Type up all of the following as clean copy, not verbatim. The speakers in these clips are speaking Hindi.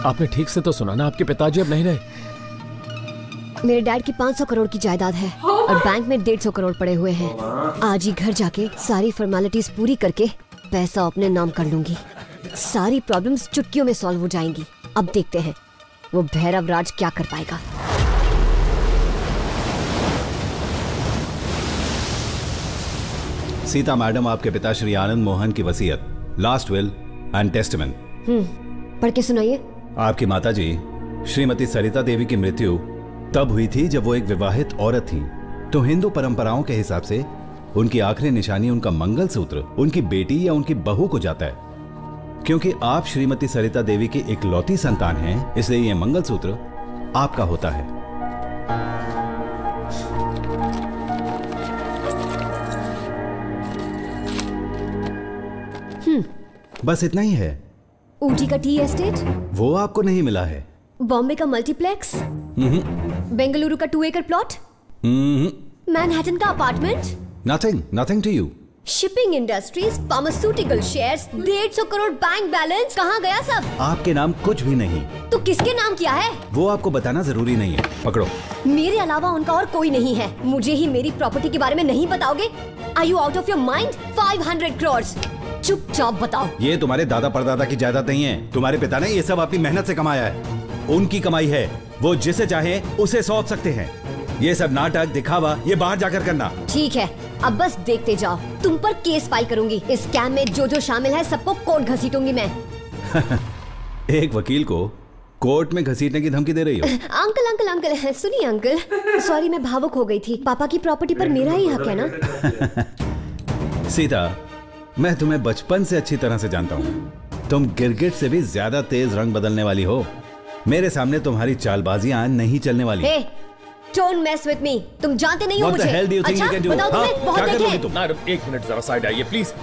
आपने ठीक से तो सुना ना, आपके पिताजी अब नहीं रहे। मेरे डैड की 500 करोड़ की जायदाद है और बैंक में 150 करोड़ पड़े हुए हैं। आज ही घर जाके सारी फॉर्मेलिटीज पूरी करके पैसा अपने नाम कर लूंगी। सारी प्रॉब्लम्स चुटकियों में सॉल्व हो जाएंगी। अब देखते हैं वो भैरव राज क्या कर पाएगा। सीता मैडम, आपके पिता श्री आनंद मोहन की वसीयत, लास्ट विल एंड टेस्टामेंट। पढ़ के सुनाइए। आपकी माताजी श्रीमती सरिता देवी की मृत्यु तब हुई थी जब वो एक विवाहित औरत थी। तो हिंदू परंपराओं के हिसाब से उनकी आखिरी निशानी उनका मंगलसूत्र उनकी बेटी या उनकी बहू को जाता है। क्योंकि आप श्रीमती सरिता देवी की इकलौती संतान हैं, इसलिए यह मंगलसूत्र आपका होता है। बस इतना ही है। ऊटी का टी एस्टेट? वो आपको नहीं मिला है। बॉम्बे का मल्टीप्लेक्स? बेंगलुरु का 2 एकड़ प्लॉट? मैनहट्टन का apartment? Nothing to you. Shipping industries, pharmaceutical shares, 150 crore bank balance, कहाँ गया सब? आपके नाम कुछ भी नहीं। तो किसके नाम किया है? वो आपको बताना जरूरी नहीं है। पकड़ो। मेरे अलावा उनका और कोई नहीं है। मुझे ही मेरी प्रॉपर्टी के बारे में नहीं बताओगे? Are you out of your mind? 500 crore. चुपचाप बताओ। ये तुम्हारे दादा परदादा की जायदाद नहीं है। तुम्हारे पिता ने ये सब अपनी मेहनत से कमाया है। उनकी कमाई है। वो जिसे चाहे उसे सौंप सकते हैं। ये सब नाटक दिखावा ये बाहर जाकर करना। ठीक है, अब बस देखते जाओ। तुम पर केस फाइल करूंगी। इस स्कैम में जो शामिल है सबको कोर्ट घसीटूंगी मैं। एक वकील को कोर्ट में घसीटने की धमकी दे रही हो? अंकल सुनिए अंकल, सॉरी मैं भावुक हो गई थी। पापा की प्रॉपर्टी पर मेरा ही हक है ना। सीता, मैं तुम्हें बचपन से अच्छी तरह से जानता हूँ। तुम गिरगिट से भी ज्यादा तेज रंग बदलने वाली हो। मेरे सामने तुम्हारी चालबाजियां नहीं चलने वाली। hey, don't mess with me। तुम जानते नहीं हो मुझे। अच्छा बताओ तुम्हें बहुत देखे। तुम ना एक मिनट जरा साइड आइए प्लीज।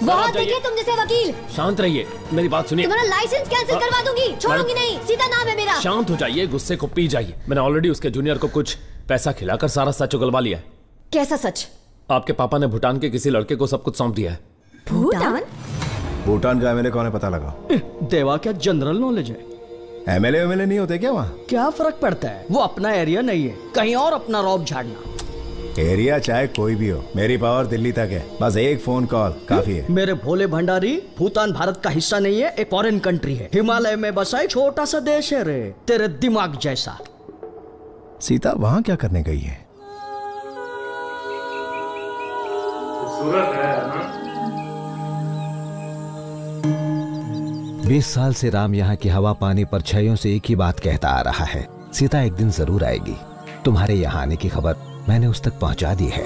बहुत देखे तुम जैसे वकील। शांत रहिए, मेरी बात सुनिए। तुम्हारा लाइसेंस कैंसिल करवा दूंगी, छोड़ूंगी नहीं। सीता नाम है मेरा। शांत हो जाइए, गुस्से को पी जाइए। मैंने ऑलरेडी उसके जूनियर को कुछ पैसा खिलाकर सारा सच उगलवा लिया है। कैसा सच? आपके पापा ने भूटान के किसी लड़के को सब कुछ सौंप दिया है। भूटान का एमएलए कौन है पता लगा? देवा क्या जनरल नॉलेज है? एमएलए नहीं होते क्या वहाँ? क्या फर्क पड़ता है, वो अपना एरिया नहीं है, कहीं और अपना रौब झाड़ना। एरिया चाहे कोई भी हो, मेरी पावर दिल्ली तक है। बस एक फोन कॉल काफी है। मेरे भोले भंडारी, भूटान भारत का हिस्सा नहीं है, एक फॉरेन कंट्री है। हिमालय में बसा एक छोटा सा देश है रे, तेरे दिमाग जैसा। सीता वहाँ क्या करने गई है? खूबसूरत है ना? 20 साल से राम यहाँ की हवा पानी परछाइयों से एक ही बात कहता आ रहा है, सीता एक दिन जरूर आएगी। तुम्हारे यहाँ आने की खबर मैंने उस तक पहुंचा दी है।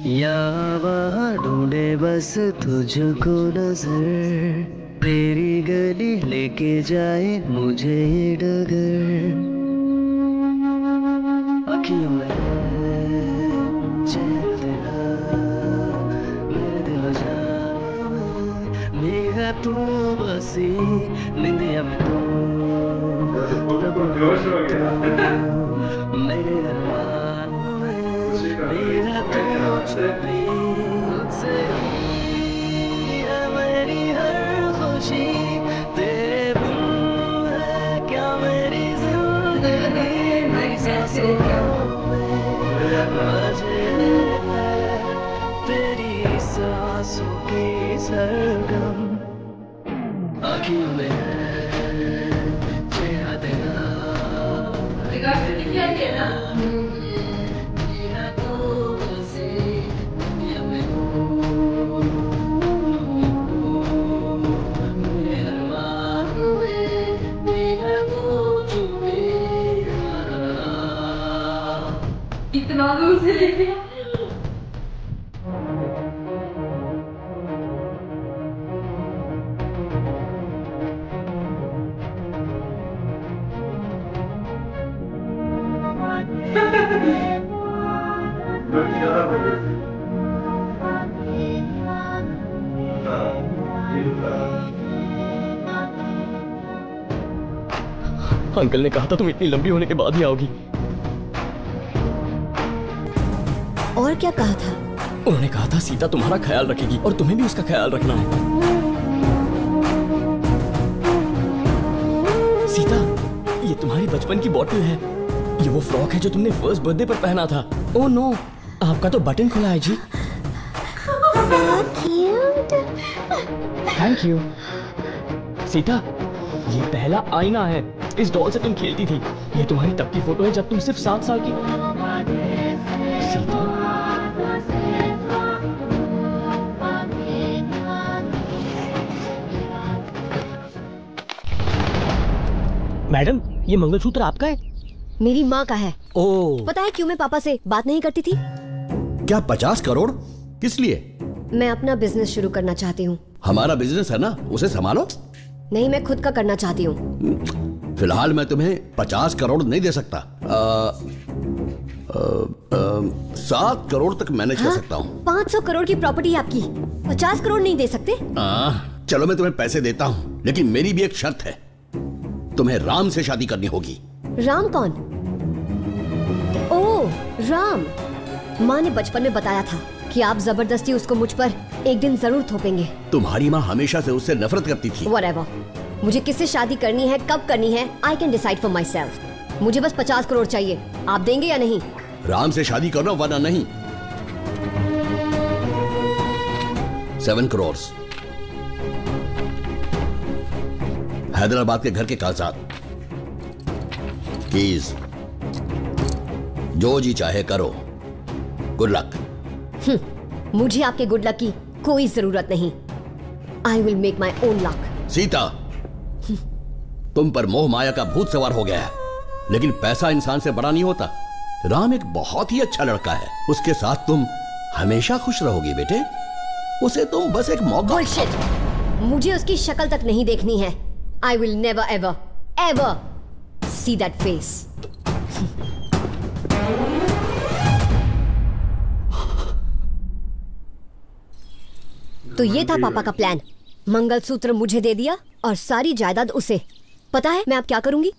यहाँ वहाँ ढूंढे बस तुझको नजर, तेरी गली लेके जाए मुझे ये डगर। अखियों में चैन तेरा, मेरे दिल जान मेरा तू बसी निंदिया में तू मेरे अरमान में मेरा तू से है मेरी हर खुशी, तेरे बिन है क्या मेरी जिंदगी। मेरी सांसों में बजे तेरी सांसों की सरगम, आँखियों में चेहरा तेरा। इतना दूर से लेके अंकल ने कहा था तुम इतनी लंबी होने के बाद ही आओगी। और क्या कहा था? उन्होंने कहा था सीता तुम्हारा ख्याल रखेगी और तुम्हें भी उसका ख्याल रखना है। सीता, ये तुम्हारी बचपन की बोतल है। ये वो फ्रॉक है जो तुमने फर्स्ट बर्थडे पर पहना था। ओह नो, आपका तो बटन खुला है जी। Thank you. सीता, ये पहला आईना है। इस डॉल से तुम खेलती थी। ये तुम्हारी तब की फोटो है जब तुम सिर्फ 7 साल की। सीता, मैडम, ये मंगलसूत्र आपका है? मेरी माँ का है। ओह। पता है क्यों मैं पापा से बात नहीं करती थी? क्या 50 करोड़? किस लिए? मैं अपना बिजनेस शुरू करना चाहती हूँ। हमारा बिजनेस है ना, उसे संभालो। नहीं, मैं खुद का करना चाहती हूँ। फिलहाल मैं तुम्हें 50 करोड़ नहीं दे सकता। 7 करोड़ तक मैनेज कर सकता हूँ। 500 करोड़ की प्रॉपर्टी है आपकी, 50 करोड़ नहीं दे सकते? चलो मैं तुम्हें पैसे देता हूँ, लेकिन मेरी भी एक शर्त है। तुम्हें राम से शादी करनी होगी। राम कौन? ओह, राम। माँ ने बचपन में बताया था कि आप जबरदस्ती उसको मुझ पर एक दिन जरूर थोपेंगे। तुम्हारी माँ हमेशा से उससे नफरत करती थी। Whatever. मुझे किससे शादी करनी है, कब करनी है, I can decide for myself. मुझे बस 50 करोड़ चाहिए। आप देंगे या नहीं? राम से शादी करना वरना नहीं। 7 करोड़। हैदराबाद के घर के कागजात, कीज, जो जी चाहे करो। Good luck. मुझे आपके गुड लक की कोई जरूरत नहीं। I will make my own luck. Sita, तुम पर मोह माया का भूत सवार हो गया है, लेकिन पैसा इंसान से बड़ा नहीं होता। राम एक बहुत ही अच्छा लड़का है, उसके साथ तुम हमेशा खुश रहोगी बेटे। उसे तुम बस एक मौका। Bullshit. मुझे उसकी शक्ल तक नहीं देखनी है। I will never ever ever see that face. तो ये था पापा का प्लान। मंगलसूत्र मुझे दे दिया और सारी जायदाद उसे। पता है मैं अब क्या करूंगी?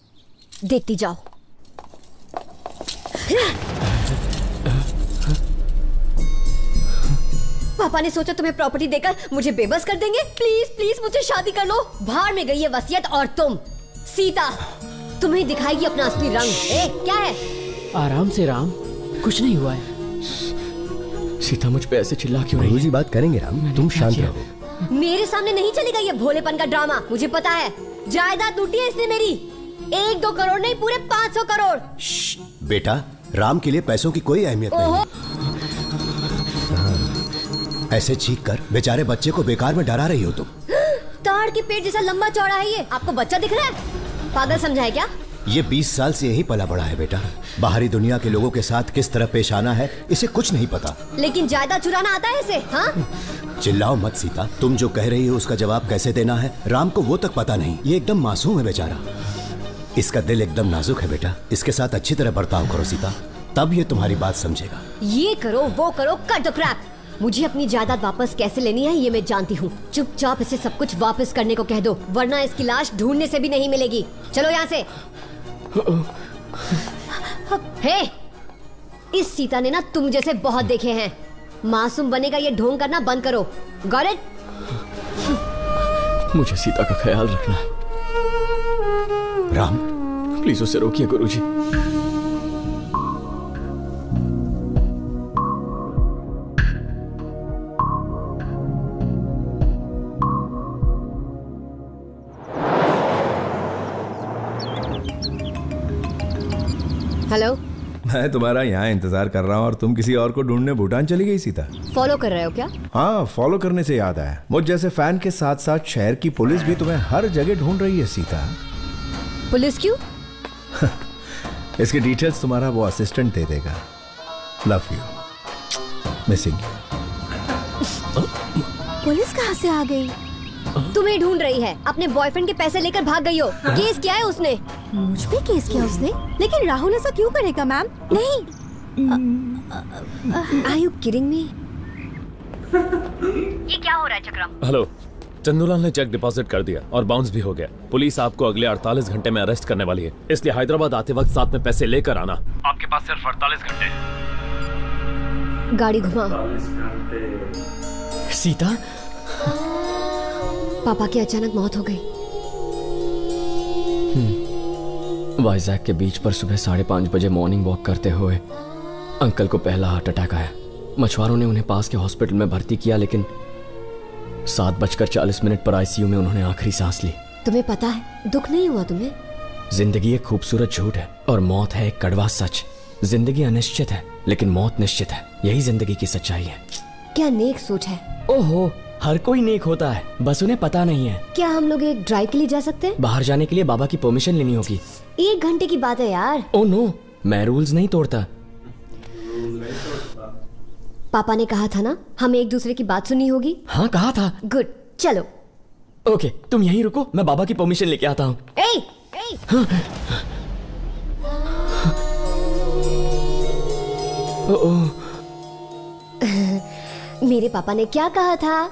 देखती जाओ। पापा ने सोचा तुम्हें प्रॉपर्टी देकर मुझे बेबस कर देंगे। प्लीज प्लीज मुझे शादी कर लो। बाहर में गई ये वसीयत और तुम। सीता तुम्हें दिखाएगी अपना असली रंग। क्या है? आराम से राम, कुछ नहीं हुआ है। सीता मुझ पे ऐसे चिल्ला क्यों रही है? गुरुजी बात करेंगे राम, तुम शांत रहो। मेरे सामने नहीं चलेगा ये भोलेपन का ड्रामा। मुझे पता है जायदाद लूटी है इसने मेरी। 1-2 करोड़ नहीं, पूरे 500 करोड़। बेटा, राम के लिए पैसों की कोई अहमियत नहीं। ऐसे चीख कर बेचारे बच्चे को बेकार में डरा रही हो तुम। ताड़ के पेट जैसा लंबा चौड़ा है ये। आपको बच्चा दिख रहा है? पागल समझा है क्या? ये 20 साल से यही पला बड़ा है बेटा। बाहरी दुनिया के लोगों के साथ किस तरह पेश आना है इसे कुछ नहीं पता। लेकिन जायदाद चुराना आता है इसे। हाँ? चिल्लाओ मत सीता, तुम जो कह रही हो उसका जवाब कैसे देना है राम को वो तक पता नहीं। ये एकदम मासूम है बेचारा। इसका दिल एकदम नाजुक है बेटा। इसके साथ अच्छी तरह बर्ताव करो सीता, तब ये तुम्हारी बात समझेगा। ये करो वो करो, कट द क्रैप। मुझे अपनी जायदाद वापस कैसे लेनी है ये मैं जानती हूँ। चुपचाप इसे सब कुछ वापस करने को कह दो, वरना इसकी लाश ढूंढने से भी नहीं मिलेगी। चलो यहाँ से। हे, इस सीता ने ना तुम जैसे बहुत देखे हैं। मासूम बनेगा ये ढोंग करना बंद करो। Got it? मुझे सीता का ख्याल रखना है। राम प्लीज उसे रोकिए गुरुजी। हेलो, मैं तुम्हारा यहाँ इंतजार कर रहा हूँ और तुम किसी और को ढूंढने भूटान चली गई सीता। फॉलो कर रहे हो क्या? हाँ, फॉलो करने से याद आया, मुझ जैसे फैन के साथ साथ शहर की पुलिस भी तुम्हें हर जगह ढूंढ रही है सीता। पुलिस क्यों? इसकी डिटेल्स तुम्हारा वो असिस्टेंट दे देगा। Love you, missing you. Police कहाँ से आ गई? तुम्हें ढूंढ रही है। अपने बॉयफ्रेंड के पैसे लेकर भाग गई हो। केस किया है उसने। मुझ पे केस किया उसने? लेकिन राहुल ऐसा क्यों करेगा मैम? नहीं। Are you kidding me? ये क्या हो रहा है चक्रम? हेलो, चंदूलाल ने चेक डिपॉजिट कर दिया और बाउंस भी हो गया। पुलिस आपको अगले 48 घंटे में अरेस्ट करने वाली है, इसलिए हैदराबाद आते वक्त साथ में पैसे लेकर आना। आपके पास सिर्फ 48 घंटे हैं। गाड़ी घुमा। सीता, पापा की अचानक मौत हो गई। वाइजैक के बीच पर सुबह 5:30 बजे मॉर्निंग वॉक करते हुए अंकल को पहला हार्ट अटैक आया। मछुआरों ने उन्हें पास के हॉस्पिटल में भर्ती किया, लेकिन 7:40 पर आईसीयू में उन्होंने आखिरी सांस ली। तुम्हें पता है दुख नहीं हुआ तुम्हें? जिंदगी एक खूबसूरत झूठ है और मौत है एक कड़वा सच। जिंदगी अनिश्चित है लेकिन मौत निश्चित है, यही जिंदगी की सच्चाई है। क्या नेक सोच है। ओहो, हर कोई नेक होता है, बस उन्हें पता नहीं है। क्या हम लोग एक ड्राइव के लिए जा सकते हैं? बाहर जाने के लिए बाबा की परमिशन लेनी होगी। 1 घंटे की बात है यार। ओह नो, मैं रूल्स नहीं तोड़ता। पापा ने कहा था ना हमें एक दूसरे की बात सुननी होगी। हाँ कहा था। गुड, चलो। ओके, तुम यहीं रुको, मैं बाबा की परमिशन लेके आता हूँ। मेरे पापा ने क्या कहा था?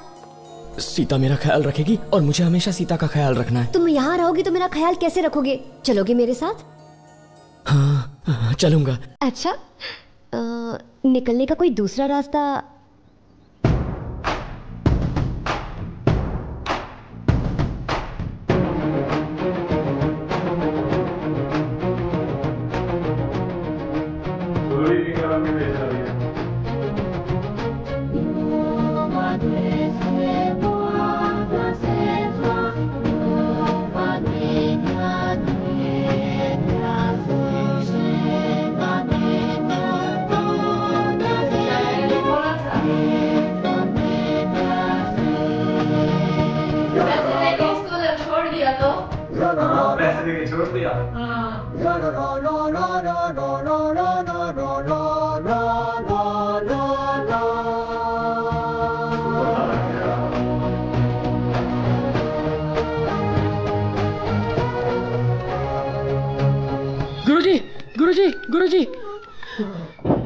सीता मेरा ख्याल रखेगी और मुझे हमेशा सीता का ख्याल रखना है। तुम यहाँ रहोगे तो मेरा ख्याल कैसे रखोगे? चलोगे मेरे साथ? हाँ, चलूंगा। अच्छा, निकलने का कोई दूसरा रास्ता?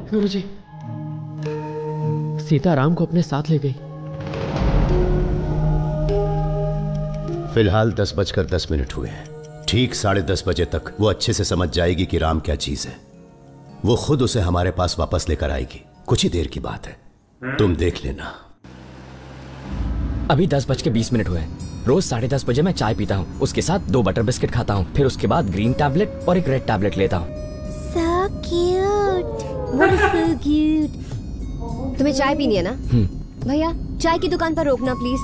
गुरुजी, सीता राम को अपने साथ ले गई। फिलहाल 10:10 हुए हैं। ठीक 10:30 बजे तक वो अच्छे से समझ जाएगी कि राम क्या चीज है। वो खुद उसे हमारे पास वापस लेकर आएगी। कुछ ही देर की बात है, तुम देख लेना। अभी 10:20 हुए हैं। रोज 10:30 बजे मैं चाय पीता हूँ, उसके साथ 2 बटर बिस्किट खाता हूँ, फिर उसके बाद ग्रीन टैबलेट और एक रेड टैबलेट लेता हूँ। So cute. What is so cute? तुम्हें चाय पीनी है ना? भैया चाय की दुकान पर रोकना प्लीज।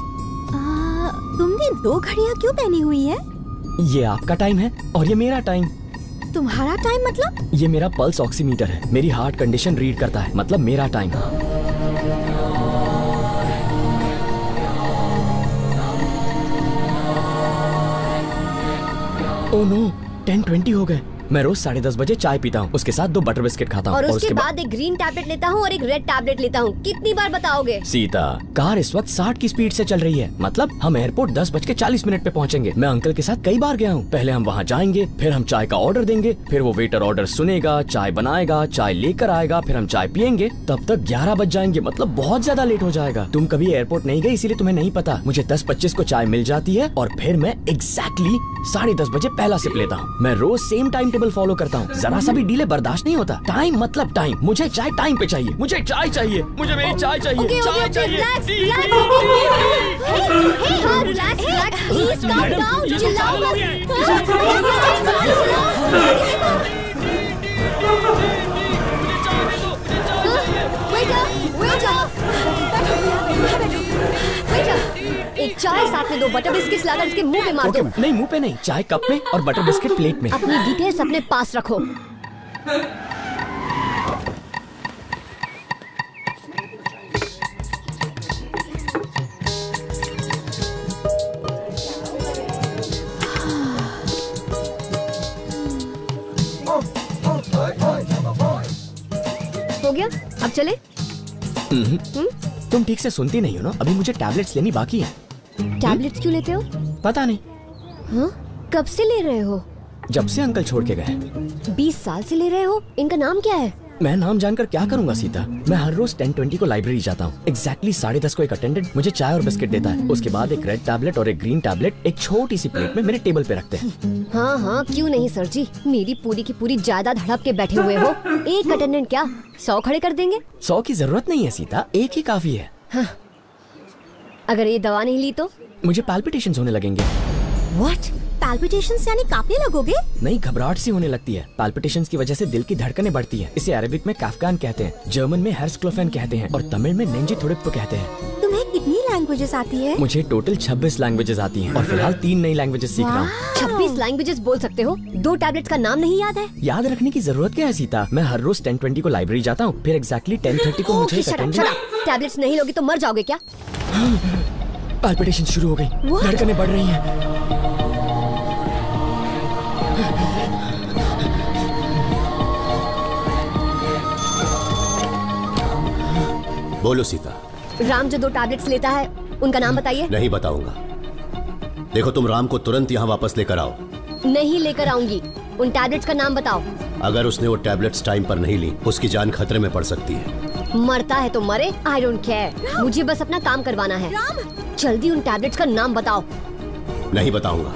तुमने 2 घड़ियां क्यों पहनी हुई है? ये आपका टाइम है और ये मेरा टाइम। तुम्हारा टाइम मतलब? ये मेरा पल्स ऑक्सीमीटर है, मेरी हार्ट कंडीशन रीड करता है, मतलब मेरा टाइम। ओह नो, 10:20 हो गए। मैं रोज 10:30 बजे चाय पीता हूँ, उसके साथ 2 बटर बिस्किट खाता हूँ और उसके बाद एक ग्रीन टैबलेट लेता हूँ और एक रेड टैबलेट लेता हूँ। कितनी बार बताओगे? सीता, कार इस वक्त 60 की स्पीड से चल रही है, मतलब हम एयरपोर्ट 10:40 पे पहुँचेंगे। मैं अंकल के साथ कई बार गया हूँ। पहले हम वहाँ जाएंगे, फिर हम चाय का ऑर्डर देंगे, फिर वो वेटर ऑर्डर सुनेगा, चाय बनाएगा, चाय लेकर आएगा, फिर हम चाय पियेंगे, तब तक 11 बज जाएंगे, मतलब बहुत ज्यादा लेट हो जाएगा। तुम कभी एयरपोर्ट नहीं गए इसीलिए तुम्हें नहीं पता। मुझे 10:25 को चाय मिल जाती है और फिर मैं एग्जैक्टली 10:30 बजे पहला सिप लेता हूँ। मैं रोज सेम टाइम टेबल फॉलो करता हूँ, जरा सा भी डिले बर्दाश्त नहीं होता। टाइम मतलब टाइम, मुझे चाय टाइम पे चाहिए, मुझे चाय चाहिए, मुझे मेरी चाय चाहिए, चाय चाहिए। एक चाय साथ में 2 बटर बिस्किट लाकर इसके मुंह पे मार दो। नहीं, मुंह पे नहीं, चाय कप में और बटर बिस्किट प्लेट में। अपनी डिटेल्स अपने पास रखो। हो गया, अब चले? तुम ठीक से सुनती नहीं हो ना, अभी मुझे टैबलेट्स लेनी बाकी है। टैबलेट्स क्यों लेते हो? पता नहीं। हाँ? कब से ले रहे हो? जब से अंकल छोड़ के गए। 20 साल से ले रहे हो? इनका नाम क्या है? मैं नाम जानकर क्या करूंगा सीता? मैं हर रोज 10:20 को लाइब्रेरी जाता हूँ। एग्जैक्टली 10:30 को एक अटेंडेंट मुझे चाय और बिस्किट देता है। उसके बाद एक रेड टैबलेट और एक ग्रीन टैबलेट एक छोटी सी प्लेट में मेरे टेबल पे रखते हैं। हाँ हाँ, क्यों नहीं सर जी, मेरी पूरी की पूरी जायदाद हड़प के बैठे हुए हो। एक अटेंडेंट क्या 100 खड़े कर देंगे? 100 की जरूरत नहीं है सीता, एक ही काफी है। हाँ। अगर ये दवा नहीं ली तो? मुझे पैल्पिटेशंस होने लगेंगे। What? पैल्पिटेशंस यानी कांपने लगोगे? नहीं, घबराहट सी होने लगती है। पैल्पिटेशंस की वजह से दिल की धड़कनें बढ़ती हैं। इसे अरेबिक में काफ्कान कहते हैं, जर्मन में हेर्स्क्लोफेन कहते हैं और तमिल में नेंजी थोड़िप्पो कहते हैं। तुम्हें कितनी लैंग्वेजेस आती है? मुझे टोटल 26 लैंग्वेजेस आती हैं और फिलहाल 3 नई लैंग्वेजेस सीख रहा हूँ। 26 लैंग्वेजेस बोल सकते हो? 2 टैबलेट्स का नाम नहीं याद है? याद रखने की जरूरत क्या है सीता? मैं हर रोज 10:20 को लाइब्रेरी जाता हूँ, फिर एग्जैक्टली 10:30 को मुझे टैबलेट्स नहीं लोगी तो मर जाओगे क्या? पैल्पिटेशन शुरू हो गई, धड़कनें बढ़ रही हैं। बोलो सीता। राम जो 2 टैबलेट्स लेता है उनका नाम बताइए। नहीं बताऊंगा। देखो, तुम राम को तुरंत यहाँ वापस लेकर आओ। नहीं लेकर आऊंगी। उन टैबलेट्स का नाम बताओ। अगर उसने वो टैबलेट्स टाइम पर नहीं ली, उसकी जान खतरे में पड़ सकती है। मरता है तो मरे, आई डोंट केयर। मुझे बस अपना काम करवाना है। जल्दी उन टैबलेट्स का नाम बताओ। नहीं बताऊंगा।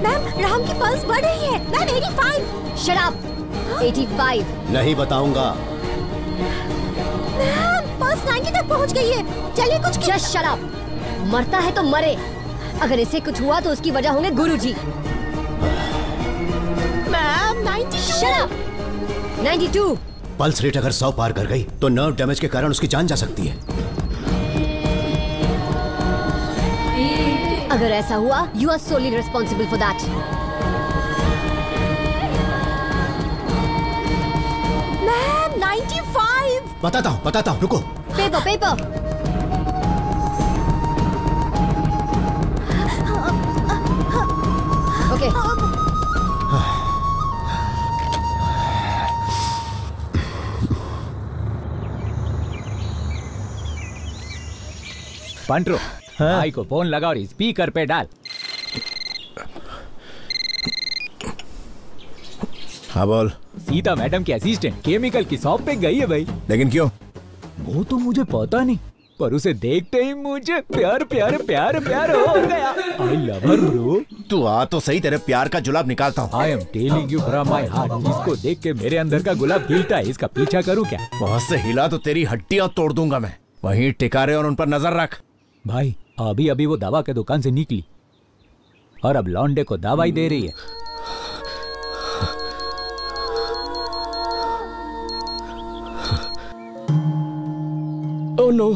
मैम, राम की पल्स बढ़ रही है। मैम 85। Shut up. 85। नहीं बताऊंगा। मैम, पल्स 90 तक पहुंच गई है। चलिए कुछ। Just shut up. मरता है तो मरे। अगर इसे कुछ हुआ तो उसकी वजह होंगे Guruji. Ma'am 92। Shut up. 92। Pulse rate अगर 100 पार कर गई तो नर्व डैमेज के कारण उसकी जान जा सकती है। अगर ऐसा हुआ, you are solely responsible for that. Ma'am 95। बताता हूँ, रुको। पेपर। ओके। पंट्रो, भाई को फोन लगा और स्पीकर पे डाल। हाँ बोल। सीता मैडम की असिस्टेंट केमिकल की शॉप पे गई है भाई। लेकिन क्यों? वो तो मुझे पता नहीं, पर उसे देखते ही मुझे प्यार हो गया। I love her bro. तू आ तो सही, तेरे प्यार का जुलाब निकालता हूँ। I am telling you from my heart. इसको देख के मेरे अंदर का गुलाब खिलता है। इसका पीछा करूँ क्या? बहुत से हिला तो तेरी हड्डियां तोड़ दूंगा मैं। वहीं टिका रहे और उन पर नजर रख। भाई अभी वो दवा के दुकान से निकली और अब लौंडे को दवाई दे रही है। ओह नो,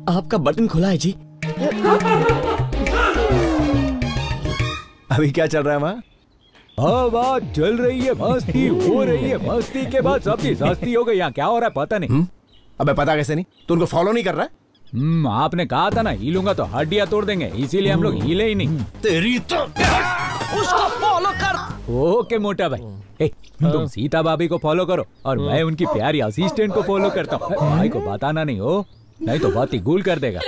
आपका बटन खुला है जी। अभी क्या चल रहा है वहाँ? बात चल रही है, मस्ती हो रही है। मस्ती के बाद सबकी सस्ती हो गई। यहाँ क्या हो रहा है पता नहीं। अबे पता कैसे नहीं? तू उनको फॉलो नहीं कर रहा है? आपने कहा था ना हिलूंगा तो हड्डियां तोड़ देंगे, इसीलिए हम लोग हिले ही नहीं। तेरी तो उसको फॉलो कर। ओके मोटा भाई, तुम सीता भाभी को फॉलो करो और मैं उनकी प्यारी असिस्टेंट को फॉलो करता हूँ। भाई को बताना नहीं हो, नहीं तो बात ही गुल कर देगा।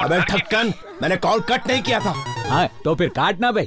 अबे ठक्कन, मैंने कॉल कट नहीं किया था। हाँ तो फिर काटना भाई।